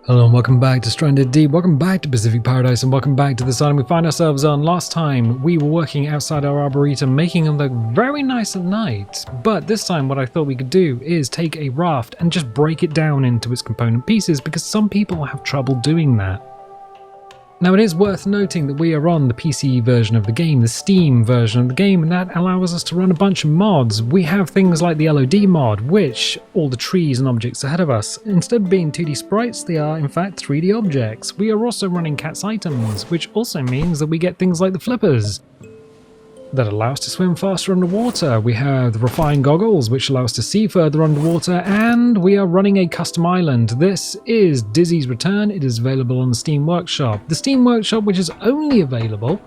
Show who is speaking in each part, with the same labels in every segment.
Speaker 1: Hello and welcome back to Stranded Deep, welcome back to Pacific Paradise, and welcome back to this island we find ourselves on. Last time we were working outside our arboretum, making them look very nice at night, but this time what I thought we could do is take a raft and just break it down into its component pieces, because some people have trouble doing that. Now it is worth noting that we are on the PC version of the game, the Steam version of the game, and that allows us to run a bunch of mods. We have things like the LOD mod, which all the trees and objects ahead of us, instead of being 2D sprites, they are in fact 3D objects. We are also running cat's items, which also means that we get things like the flippers that allow us to swim faster underwater. We have the refined goggles, which allow us to see further underwater, and we are running a custom island. This is Dizzy's Return. It is available on the Steam Workshop. The Steam Workshop, which is only available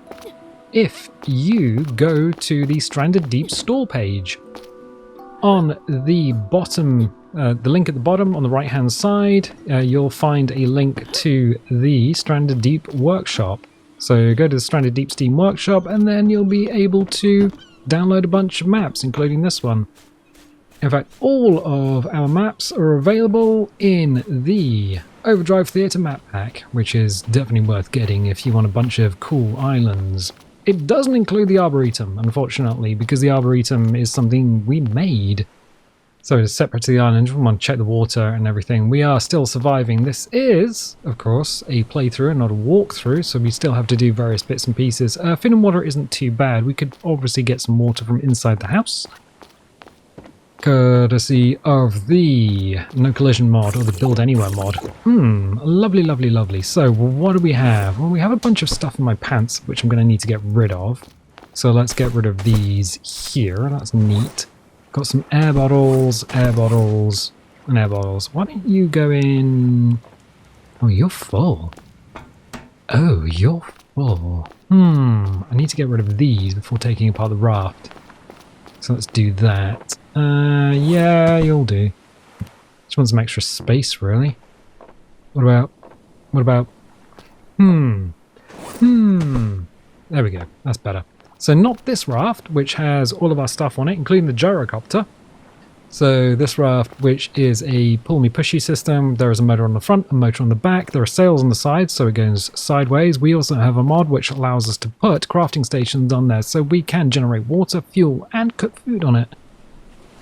Speaker 1: if you go to the Stranded Deep store page. On the bottom, the link at the bottom on the right hand side, you'll find a link to the Stranded Deep Workshop. So go to the Stranded Deep Steam Workshop and then you'll be able to download a bunch of maps, including this one. In fact, all of our maps are available in the Overdrive Theatre map pack, which is definitely worth getting if you want a bunch of cool islands. It doesn't include the Arboretum, unfortunately, because the Arboretum is something we made. So it's separate to the island. We want to check the water and everything. We are still surviving. This is, of course, a playthrough and not a walkthrough, so we still have to do various bits and pieces. Food and water isn't too bad. We could obviously get some water from inside the house, courtesy of the No Collision mod or the Build Anywhere mod. Lovely, lovely, lovely. So what do we have? Well, we have a bunch of stuff in my pants, which I'm going to need to get rid of. So let's get rid of these here. That's neat. Got some air bottles, and air bottles. Why don't you go in... Oh, you're full. Oh, you're full. I need to get rid of these before taking apart the raft. So let's do that. Yeah, you'll do. Just want some extra space, really. What about... There we go. That's better. So not this raft, which has all of our stuff on it, including the gyrocopter. So this raft, which is a pull-me-pushy system. There is a motor on the front, a motor on the back. There are sails on the sides, so it goes sideways. We also have a mod which allows us to put crafting stations on there, so we can generate water, fuel, and cook food on it.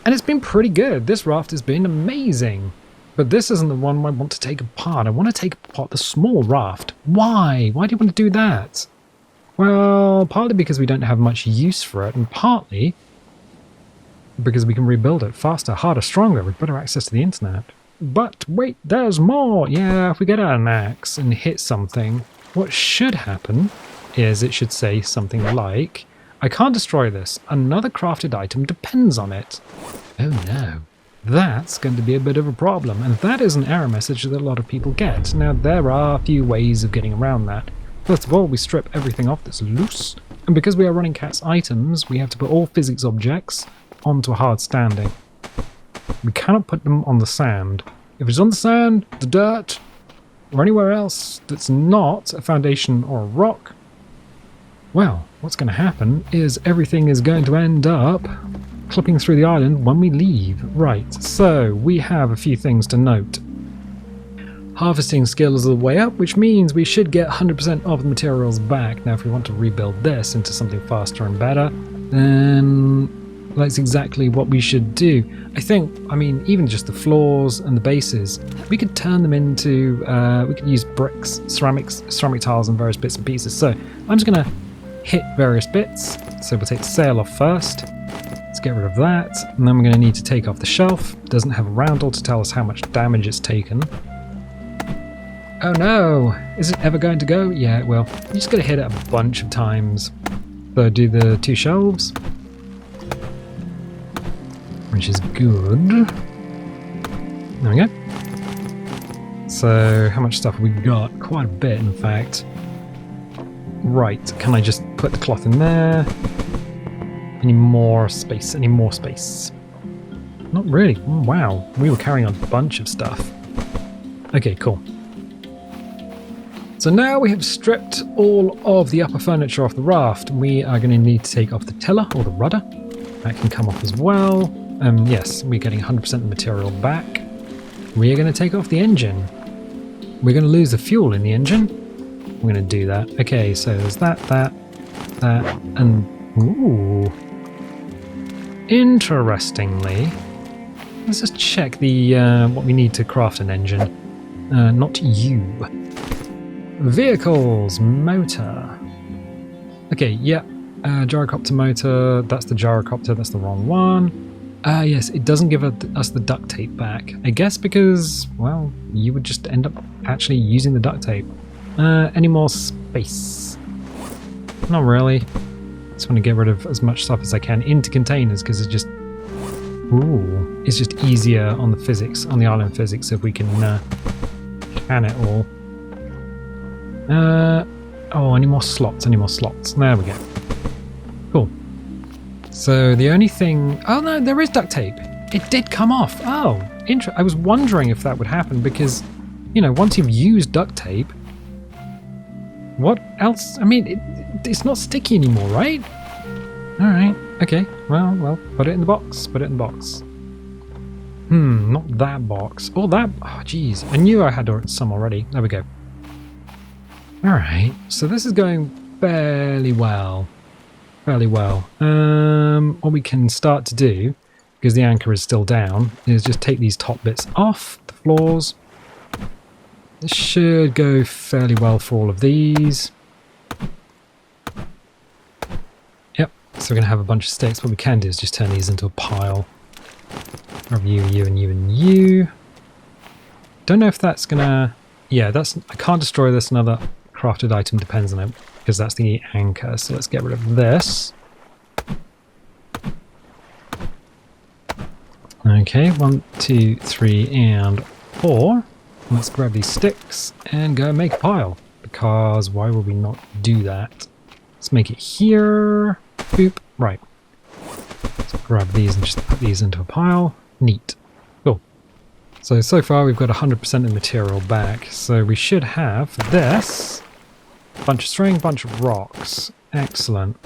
Speaker 1: And it's been pretty good. This raft has been amazing. But this isn't the one I want to take apart. I want to take apart the small raft. Why? Why do you want to do that? Well, partly because we don't have much use for it, and partly because we can rebuild it faster, harder, stronger, with better access to the internet. But wait, there's more! Yeah, if we get out an axe and hit something, what should happen is it should say something like, I can't destroy this, another crafted item depends on it. Oh no. That's going to be a bit of a problem, and that is an error message that a lot of people get. Now, there are a few ways of getting around that. First of all, we strip everything off that's loose, and because we are running cat's items, we have to put all physics objects onto a hard standing. We cannot put them on the sand. If it's on the sand, the dirt, or anywhere else that's not a foundation or a rock, well, what's going to happen is everything is going to end up clipping through the island when we leave. Right, so we have a few things to note. Harvesting skill is the way up, which means we should get 100% of the materials back. Now, if we want to rebuild this into something faster and better, then that's exactly what we should do. I mean, even just the floors and the bases, we could turn them into, we could use bricks, ceramic tiles and various bits and pieces. So I'm just going to hit various bits. So we'll take the sail off first. Let's get rid of that. And then we're going to need to take off the shelf. It doesn't have a roundel to tell us how much damage it's taken. Oh no! Is it ever going to go? Yeah, it will. You just gotta hit it a bunch of times. So do the two shelves, which is good. There we go. So how much stuff have we got? Quite a bit, in fact. Right, can I just put the cloth in there? Any more space? Any more space? Not really. Oh, wow, we were carrying a bunch of stuff. Okay, cool. So now we have stripped all of the upper furniture off the raft. We are going to need to take off the tiller or the rudder. That can come off as well. Yes, we're getting 100% of the material back. We are going to take off the engine. we're going to lose the fuel in the engine. We're going to do that. Okay, so there's that, and... Ooh. Interestingly, let's just check the what we need to craft an engine. Not you. Vehicles, motor. Okay, yeah. Gyrocopter motor, that's the gyrocopter, that's the wrong one. Yes, it doesn't give us the duct tape back. I guess because, well, you would just end up actually using the duct tape. Any more space? Not really. Just want to get rid of as much stuff as I can into containers because it's just... Ooh, it's just easier on the physics, on the island physics, if we can can it all. Oh, any more slots, any more slots. There we go. Cool. So the only thing... Oh no, there is duct tape. It did come off. Oh, I was wondering if that would happen because, you know, once you've used duct tape, what else? I mean, it's not sticky anymore, right? Alright, okay. Well, put it in the box. Put it in the box. Not that box. Oh, that... Oh, jeez. I knew I had some already. There we go. Alright, so this is going fairly well. Fairly well. What we can start to do, because the anchor is still down, is just take these top bits off the floors. This should go fairly well for all of these. Yep, so we're going to have a bunch of sticks. What we can do is just turn these into a pile of you, and you. Don't know if that's going to... Yeah, that's... I can't destroy this. Another crafted item depends on it, because that's the anchor. So let's get rid of this. Okay, 1, 2, 3, and 4. Let's grab these sticks and go make a pile, because why would we not do that? Let's make it here. Boop. Right. Let's grab these and just put these into a pile. Neat. Cool. So far we've got 100% of material back, so we should have this. Bunch of string, bunch of rocks. Excellent.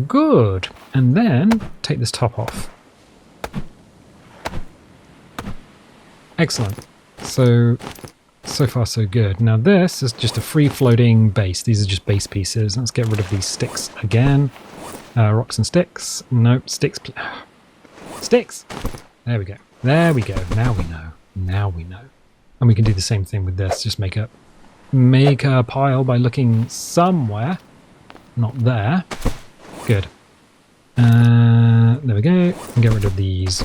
Speaker 1: Good. And then take this top off. Excellent. So far so good. Now this is just a free-floating base. These are just base pieces. Let's get rid of these sticks again. Rocks and sticks. Nope, sticks. Sticks! There we go. There we go. Now we know. Now we know. And we can do the same thing with this. Just make a pile by looking somewhere. Not there. Good. There we go. And get rid of these.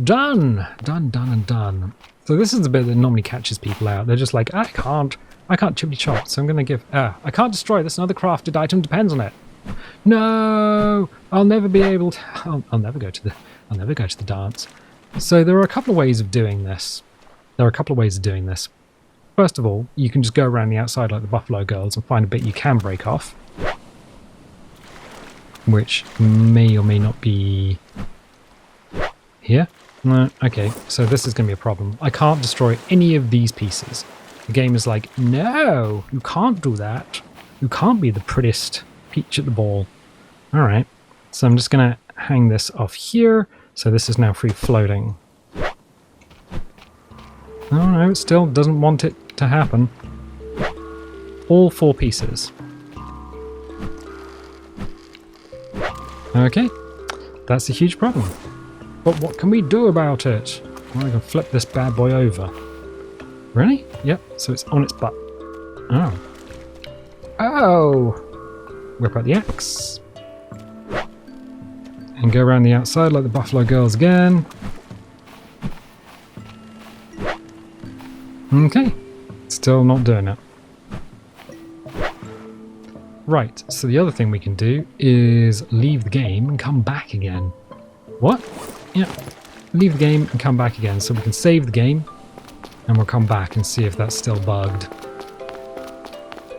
Speaker 1: Done! Done, done, and done. So this is the bit that normally catches people out. They're just like, I can't chippy chop, so I'm going to give... I can't destroy this. Another crafted item depends on it. No! I'll never be able to... I'll never go to the dance. So there are a couple of ways of doing this. First of all, you can just go around the outside like the Buffalo Girls and find a bit you can break off. Which may or may not be... Here? No, okay, so this is going to be a problem. I can't destroy any of these pieces. The game is like, no, you can't do that. You can't be the prettiest peach at the ball. Alright, so I'm just going to hang this off here. So this is now free floating. Oh no, it still doesn't want it to happen. All 4 pieces. Okay, that's a huge problem. But what can we do about it? Well, I can flip this bad boy over. Really? Yep, so it's on its butt. Oh. Oh! Whip out the axe. And go around the outside like the Buffalo Girls again. Okay. Still not doing it. Right, so the other thing we can do is leave the game and come back again. What? Yeah, leave the game and come back again. So we can save the game and we'll come back and see if that's still bugged.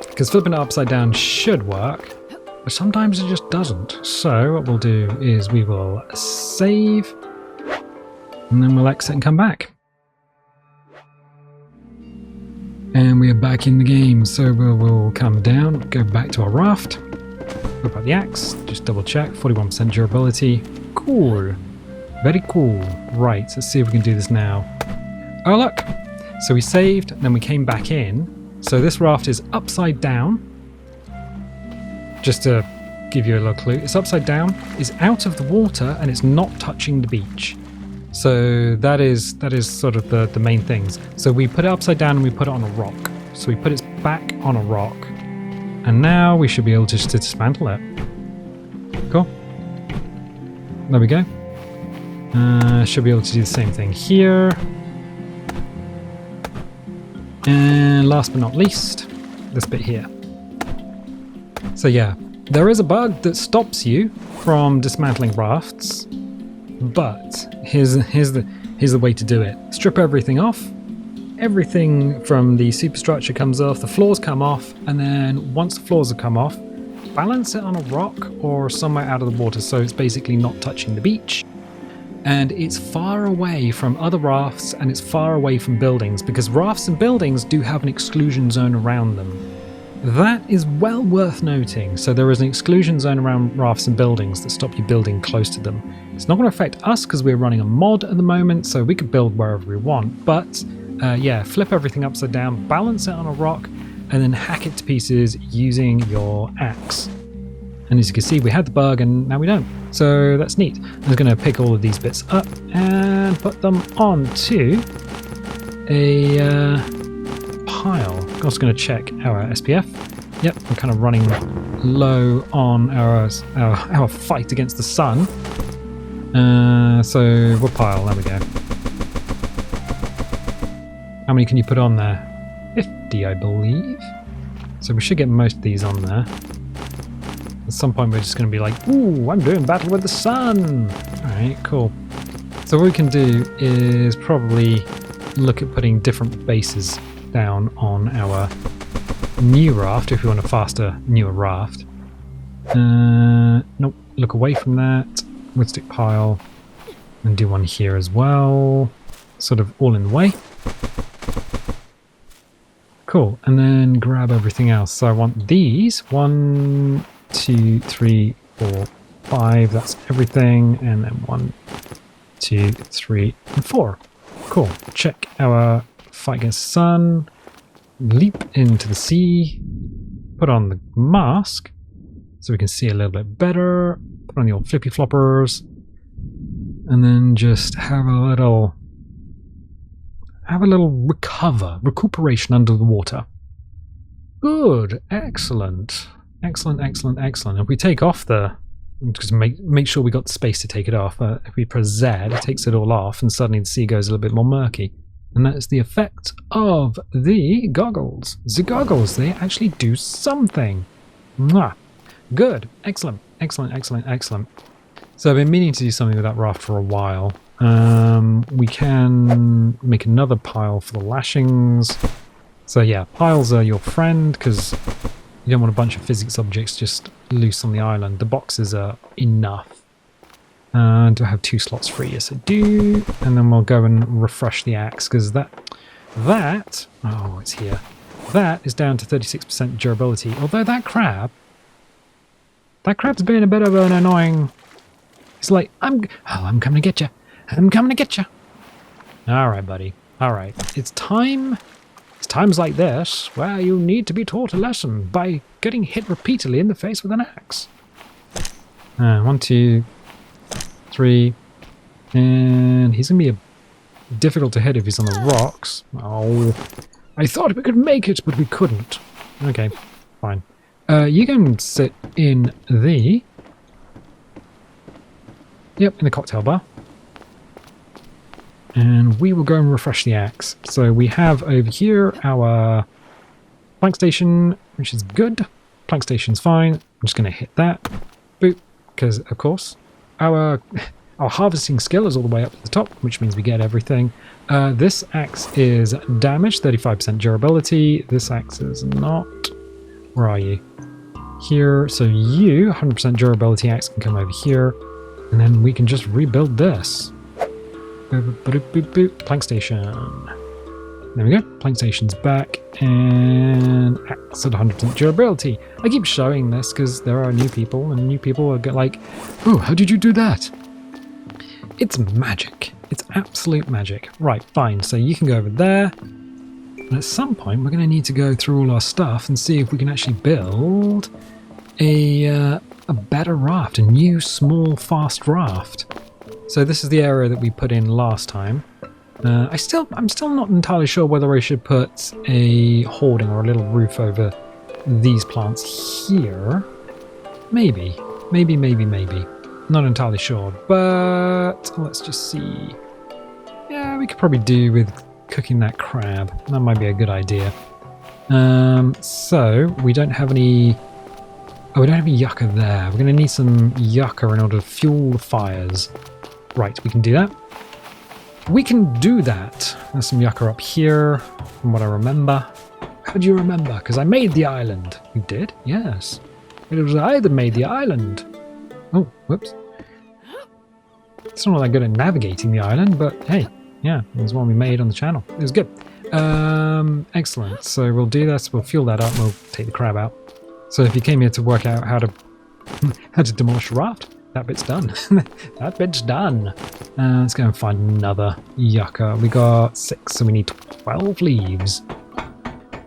Speaker 1: Because flipping it upside down should work, but sometimes it just doesn't. So what we'll do is we will save and then we'll exit and come back. And we are back in the game. So we'll come down, go back to our raft, whip out the axe, just double check, 41% durability. Cool. Very cool. Right, let's see if we can do this now. Oh look! So we saved, and then we came back in. So this raft is upside down. Just to give you a little clue, it's upside down, it's out of the water, and it's not touching the beach. So that is sort of the main things. So we put it upside down and we put it on a rock. So we put its back on a rock. And now we should be able to just dismantle it. Cool. There we go. Should be able to do the same thing here. And last but not least, this bit here. So yeah, there is a bug that stops you from dismantling rafts, but here's the way to do it. Strip everything off. Everything from the superstructure comes off, the floors come off, and then once the floors have come off, balance it on a rock or somewhere out of the water so it's basically not touching the beach. And it's far away from other rafts and it's far away from buildings, because rafts and buildings do have an exclusion zone around them. That is well worth noting. So there is an exclusion zone around rafts and buildings that stop you building close to them. It's not going to affect us because we're running a mod at the moment, so we could build wherever we want, but yeah, flip everything upside down, balance it on a rock, and then hack it to pieces using your axe. And as you can see, we had the bug and now we don't. So that's neat. I'm just going to pick all of these bits up and put them onto a pile. I'm also going to check our SPF. Yep, we're kind of running low on our fight against the sun. So what pile? There we go. How many can you put on there? 50, I believe. So we should get most of these on there. At some point we're just going to be like, ooh, I'm doing battle with the sun. Alright, cool. So what we can do is probably look at putting different bases down on our new raft if we want a faster, newer raft. Nope, look away from that. Wood stick pile. And do one here as well. Sort of all in the way. Cool, and then grab everything else. So I want these. 1, 2, 3, 4, 5. That's everything. And then 1, 2, 3, and 4. Cool. Check our fight against the sun. Leap into the sea. Put on the mask so we can see a little bit better. Put on the old flippy floppers. And then just have a little recuperation under the water. Good, excellent. If we take off just make sure we got the space to take it off. If we press Z, it takes it all off, and suddenly the sea goes a little bit more murky. And that is the effect of the goggles. The goggles, they actually do something. Mwah. Good, excellent. So I've been meaning to do something with that raft for a while. We can make another pile for the lashings. So yeah, piles are your friend because you don't want a bunch of physics objects just loose on the island. The boxes are enough. Do I have 2 slots free? Yes, I do. And then we'll go and refresh the axe because that, oh, it's here. That is down to 36% durability. Although that crab's been a bit of an annoying. It's like, I'm coming to get you. I'm coming to get you. All right, buddy. All right. It's times like this where you need to be taught a lesson by getting hit repeatedly in the face with an axe. 1, 2, 3. And he's going to be difficult to hit if he's on the rocks. Oh, I thought we could make it, but we couldn't. Okay, fine. You can sit in the... Yep, in the cocktail bar. And we will go and refresh the axe. So we have over here our plank station, which is good. Plank station's fine. I'm just going to hit that. Boop. Because, of course, our harvesting skill is all the way up to the top, which means we get everything. This axe is damaged, 35% durability. This axe is not. Where are you? Here. So you, 100% durability axe, can come over here. And then we can just rebuild this. Plank station. There we go. Plank station's back. And axe at 100% durability. I keep showing this because there are new people, and new people are like, oh, how did you do that? It's magic. It's absolute magic. Right, fine. So you can go over there. And at some point, we're going to need to go through all our stuff and see if we can actually build a better raft, a new, small, fast raft. So this is the area that we put in last time. I'm still not entirely sure whether I should put a hoarding or a little roof over these plants here. Maybe. Not entirely sure, but let's just see. Yeah, we could probably do with cooking that crab. That might be a good idea. So we don't have any... Oh, we don't have any yucca there. We're going to need some yucca in order to fuel the fires. Right, we can do that. We can do that. There's some yucca up here, from what I remember. How do you remember? Because I made the island. You did? Yes. It was I that made the island. Oh, whoops. It's not that good at navigating the island, but hey, yeah, it was one we made on the channel. It was good. Excellent. So we'll do this. We'll fuel that up. And we'll take the crab out. So if you came here to work out how to demolish a raft, that bit's done. That bit's done. Let's go and find another yucca. We got 6, so we need 12 leaves.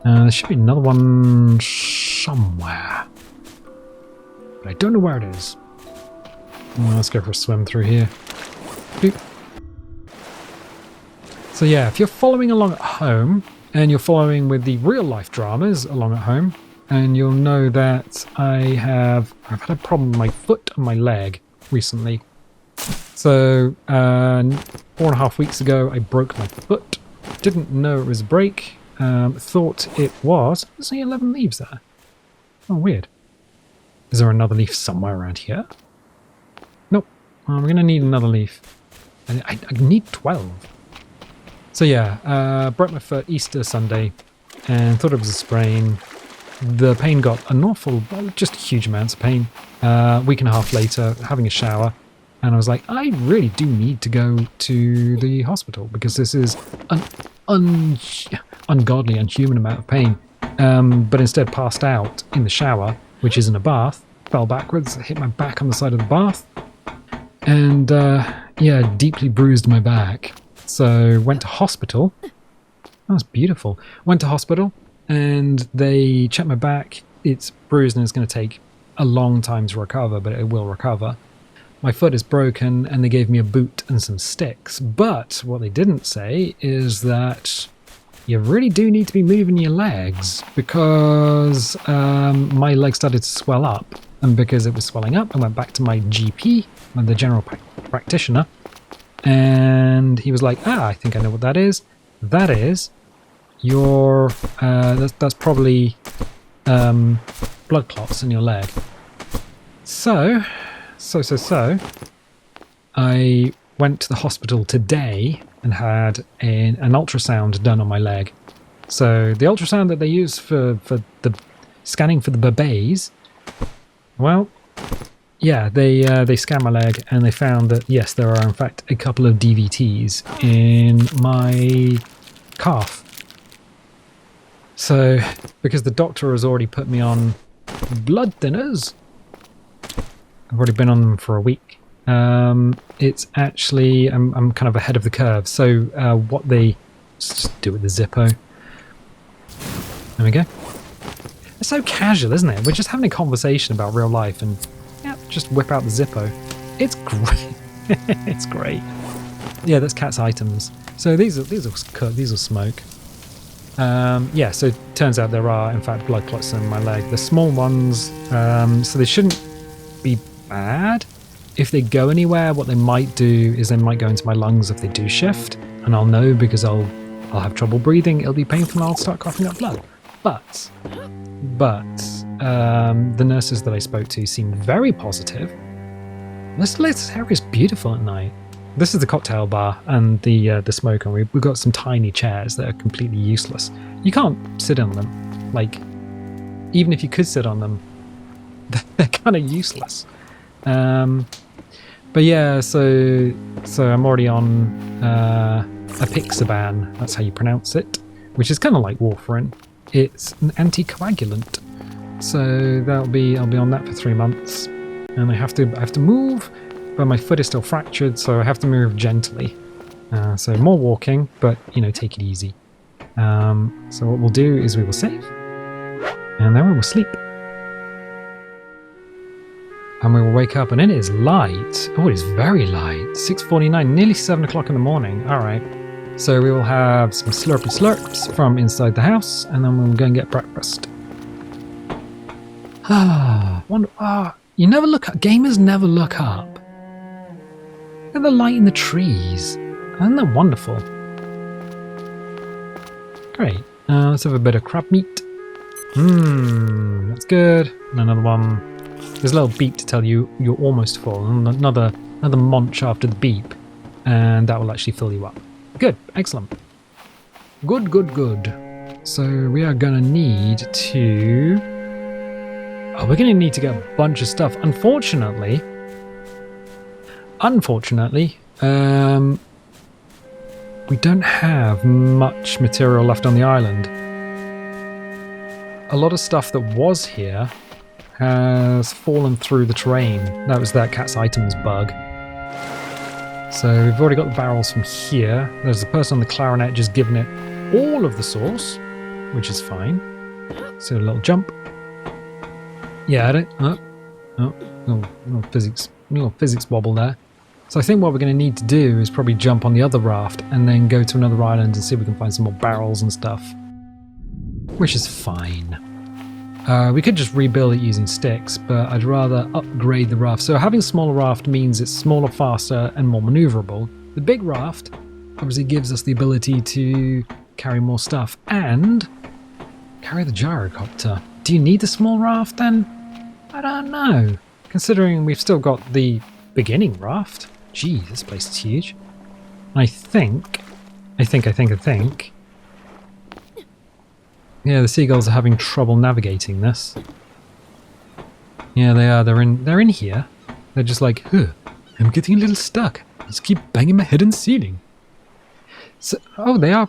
Speaker 1: There should be another one somewhere. But I don't know where it is. Let's go for a swim through here. Boop. So yeah, if you're following along at home, and you're following with the real life dramas along at home, and you'll know that I've had a problem with my foot and my leg recently. So 4.5 weeks ago, I broke my foot. Didn't know it was a break. Thought it was. There's only 11 leaves there. Oh, weird. Is there another leaf somewhere around here? Nope. I'm going to need another leaf. I need 12. So yeah, broke my foot Easter Sunday and thought it was a sprain. The pain got an awful, just huge amounts of pain. Week and a half later, having a shower, and I was like, I really do need to go to the hospital because this is an ungodly, unhuman amount of pain. But instead passed out in the shower, which isn't a bath, fell backwards, hit my back on the side of the bath, and yeah, deeply bruised my back. So went to hospital. That was beautiful. Went to hospital. And they checked my back. It's bruised and it's going to take a long time to recover, but it will recover. My foot is broken and they gave me a boot and some sticks. But what they didn't say is that you really do need to be moving your legs because my leg started to swell up. And because it was swelling up, I went back to my GP, the general practitioner. And he was like, I think I know what that is. That is... that's probably blood clots in your leg. So I went to the hospital today and had an ultrasound done on my leg. So the ultrasound that they use for the scanning for the babies, well, yeah, they scanned my leg and they found that yes, there are in fact a couple of DVTs in my calf. So, because the doctor has already put me on blood thinners, I've already been on them for a week. It's actually, I'm kind of ahead of the curve. So, what they just do with the Zippo. There we go. It's so casual, isn't it? We're just having a conversation about real life, and yeah, just whip out the Zippo. It's great. It's great. Yeah, that's Cat's items. So these will cook. These will smoke. Yeah, so it turns out there are, in fact, blood clots in my leg. The small ones, so they shouldn't be bad. If they go anywhere, what they might do is they might go into my lungs if they do shift, and I'll know because I'll have trouble breathing, it'll be painful, and I'll start coughing up blood. But the nurses that I spoke to seemed very positive. This area is beautiful at night. This is the cocktail bar and the smoke, and we've got some tiny chairs that are completely useless. You can't sit on them. Like, even if you could sit on them, they're kind of useless. But yeah, so I'm already on apixaban. That's how you pronounce it, which is kind of like warfarin. It's an anticoagulant. So I'll be on that for 3 months, and I have to move. But my foot is still fractured, so I have to move gently. So more walking, but, you know, take it easy. So what we'll do is we will save, and then we will sleep. And we will wake up, and it is light. Oh, it is very light. 6:49, nearly 7 o'clock in the morning. All right. So we will have some slurpy slurps from inside the house, and then we'll go and get breakfast. You never look up. Gamers never look up. Look at the light in the trees. Isn't that wonderful? Great. Let's have a bit of crab meat. That's good. And another one. There's a little beep to tell you you're almost full. And another munch after the beep. And that will actually fill you up. Good. Excellent. Good, good, good. So we are going to need to... Oh, we're going to need to get a bunch of stuff. Unfortunately, we don't have much material left on the island. A lot of stuff that was here has fallen through the terrain. That was that cat's items bug. So we've already got the barrels from here. There's the person on the clarinet just giving it all of the sauce, which is fine. So a little jump. Yeah, I don't... little physics wobble there. So I think what we're going to need to do is probably jump on the other raft and then go to another island and see if we can find some more barrels and stuff. Which is fine. We could just rebuild it using sticks, but I'd rather upgrade the raft. So having a smaller raft means it's smaller, faster, and more maneuverable. The big raft obviously gives us the ability to carry more stuff and carry the gyrocopter. Do you need the small raft then? I don't know. Considering we've still got the beginning raft. Gee, this place is huge. I think. Yeah, the seagulls are having trouble navigating this. Yeah, they are. They're in here. They're just like, I'm getting a little stuck. I just keep banging my head on the ceiling. So, oh, they are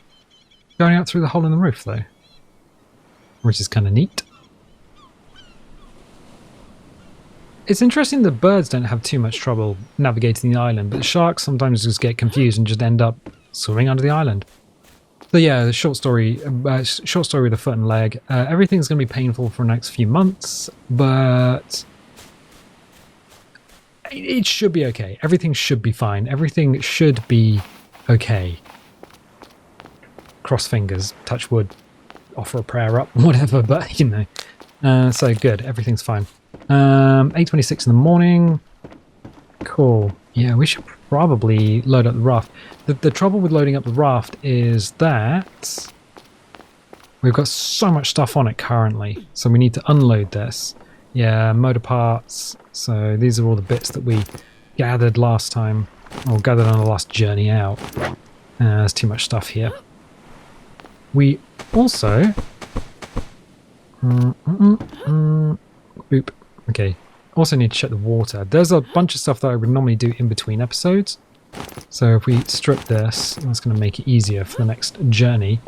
Speaker 1: going out through the hole in the roof though, which is kind of neat. It's interesting that birds don't have too much trouble navigating the island, but the sharks sometimes just get confused and just end up swimming under the island. So yeah, the short story with a foot and leg. Everything's going to be painful for the next few months, but it should be okay. Everything should be fine. Everything should be okay. Cross fingers, touch wood, offer a prayer up, whatever, but you know. So good, everything's fine. 8:26 in the morning. Cool. Yeah, we should probably load up the raft. The trouble with loading up the raft is that we've got so much stuff on it currently, so we need to unload this. Yeah, motor parts. So these are all the bits that we gathered last time, or gathered on the last journey out. There's too much stuff here. We also... Boop. Okay. Also need to check the water. There's a bunch of stuff that I would normally do in between episodes. So if we strip this, that's going to make it easier for the next journey.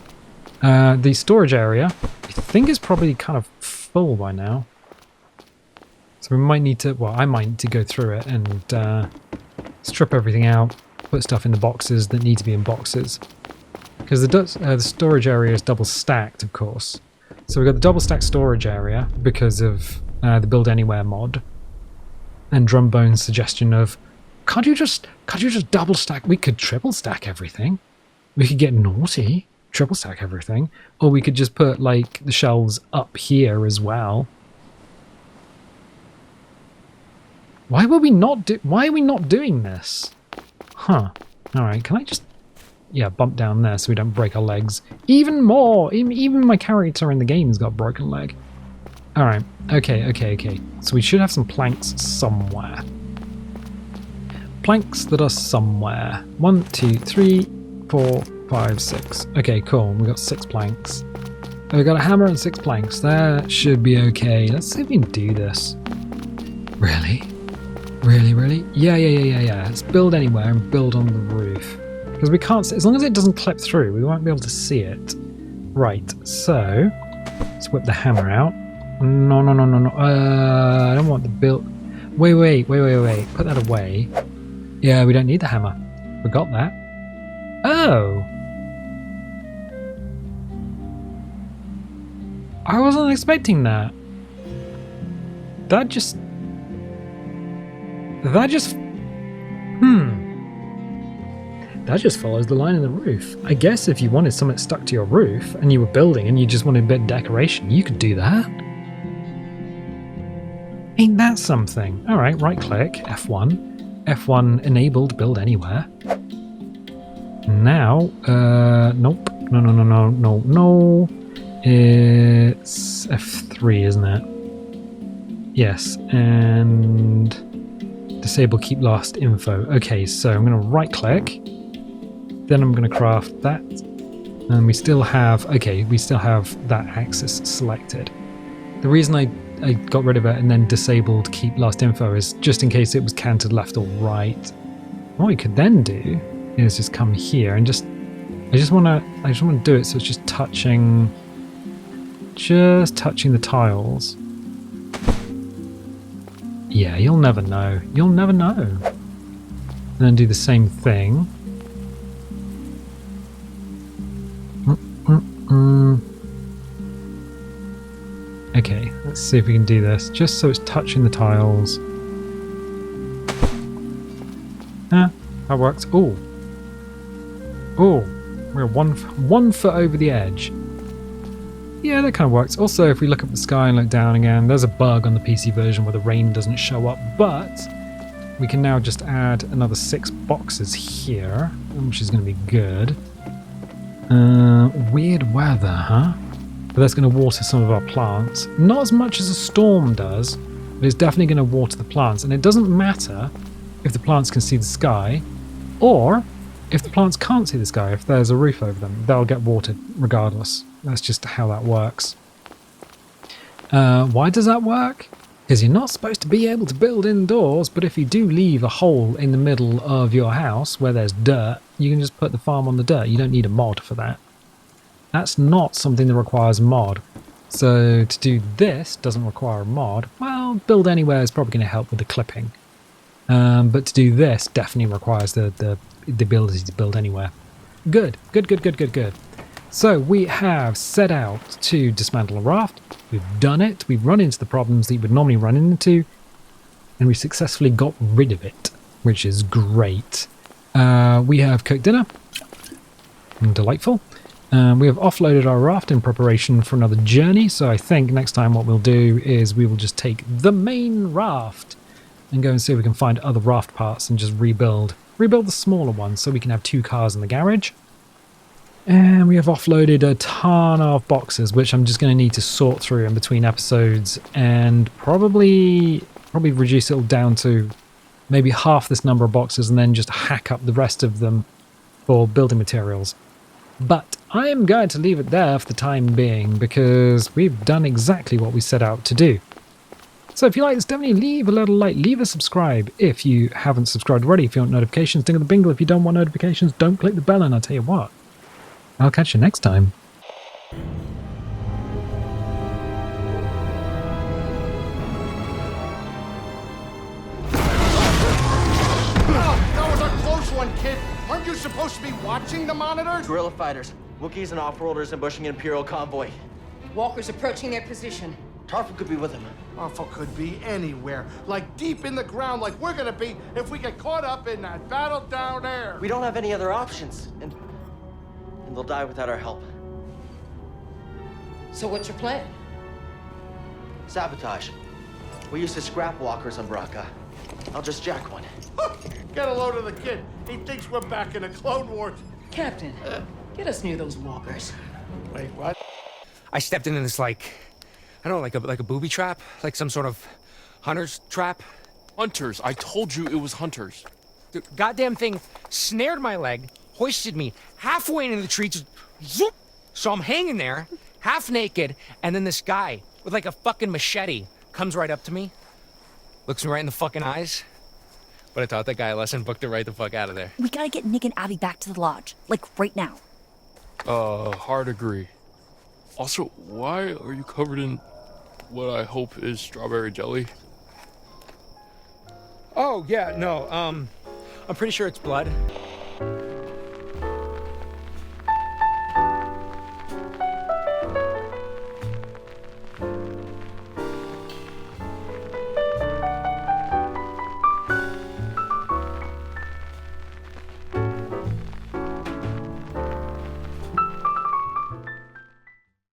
Speaker 1: The storage area, I think, is probably kind of full by now. So we might need to, well, I might need to go through it and strip everything out, put stuff in the boxes that need to be in boxes. Because the storage area is double stacked, of course. So we've got the double stacked storage area because of the Build Anywhere mod. And Drumbone's suggestion of, can't you just double stack? We could triple stack everything. We could get naughty, triple stack everything. Or we could just put like the shelves up here as well. Why are we not doing this? Huh. Alright, can I just bump down there so we don't break our legs even more? Even my character in the game's got a broken leg. Alright, okay. So we should have some planks somewhere. Planks that are somewhere. 1, 2, 3, 4, 5, 6. Okay, cool. We've got 6 planks. We've got a hammer and 6 planks. That should be okay. Let's see if we can do this. Really? Really? Yeah. Let's build anywhere and build on the roof. Because we can't, as long as it doesn't clip through, we won't be able to see it. Right, so let's whip the hammer out. No. I don't want the build. Wait. Put that away. Yeah, we don't need the hammer. Forgot that. Oh. I wasn't expecting that. That just... That just follows the line in the roof. I guess if you wanted something stuck to your roof and you were building and you just wanted a bit of decoration, you could do that. Ain't that something? Alright, right click, F1. F1 enabled build anywhere. Now, nope. No. It's F3, isn't it? Yes, and disable keep last info. Okay, so I'm going to right click. Then I'm going to craft that. And we still have that axis selected. The reason I got rid of it and then disabled keep last info is just in case it was canted left or right. What we could then do is just come here and I just want to do it so it's just touching the tiles. Yeah, you'll never know. You'll never know. And then do the same thing. Okay, let's see if we can do this. Just so it's touching the tiles. That works. Oh, we're one foot over the edge. Yeah, that kind of works. Also, if we look up the sky and look down again, there's a bug on the PC version where the rain doesn't show up, but we can now just add another 6 boxes here, which is going to be good. Weird weather, huh? But that's going to water some of our plants. Not as much as a storm does, but it's definitely going to water the plants. And it doesn't matter if the plants can see the sky, or if the plants can't see the sky, if there's a roof over them, they'll get watered regardless. That's just how that works. Why does that work? Because you're not supposed to be able to build indoors, but if you do leave a hole in the middle of your house where there's dirt, you can just put the farm on the dirt. You don't need a mod for that. That's not something that requires a mod. So to do this doesn't require a mod. Well, build anywhere is probably going to help with the clipping. But to do this definitely requires the ability to build anywhere. Good. So we have set out to dismantle a raft. We've done it. We've run into the problems that you would normally run into. And we successfully got rid of it, which is great. We have cooked dinner. Delightful. We have offloaded our raft in preparation for another journey. So I think next time what we'll do is we will just take the main raft and go and see if we can find other raft parts and just rebuild the smaller ones so we can have 2 cars in the garage. And we have offloaded a ton of boxes, which I'm just going to need to sort through in between episodes and probably reduce it all down to maybe half this number of boxes and then just hack up the rest of them for building materials. But I am going to leave it there for the time being because we've done exactly what we set out to do. So if you like this, definitely leave a little like, leave a subscribe if you haven't subscribed already. If you want notifications, ding the bingle. If you don't want notifications, don't click the bell, and I'll tell you what, I'll catch you next time.
Speaker 2: That was a close one, kid. Aren't you supposed to be watching the monitors?
Speaker 3: Guerrilla fighters, Wookiees and off-worlders ambushing an Imperial convoy.
Speaker 4: Walkers approaching their position.
Speaker 3: Tarful could be with them.
Speaker 2: Awful could be anywhere, like deep in the ground, like we're gonna be if we get caught up in that battle down there.
Speaker 3: We don't have any other options, and they'll die without our help.
Speaker 4: So what's your plan?
Speaker 3: Sabotage. We used to scrap walkers on Braca. I'll just jack one.
Speaker 2: Get a load of the kid. He thinks we're back in the Clone Wars.
Speaker 4: Captain, get us near those walkers.
Speaker 2: Wait, what?
Speaker 5: I stepped into this I don't know, like a booby trap, like some sort of hunter's trap.
Speaker 6: Hunters. I told you it was hunters.
Speaker 5: The goddamn thing snared my leg, hoisted me halfway into the tree, just zoop. So I'm hanging there, half naked, and then this guy with like a fucking machete comes right up to me, looks me right in the fucking eyes. But I taught that guy a lesson, booked it right the fuck out of there.
Speaker 7: We gotta get Nick and Abby back to the lodge, like right now.
Speaker 6: Hard agree. Also, why are you covered in what I hope is strawberry jelly?
Speaker 5: Oh, yeah, no, I'm pretty sure it's blood.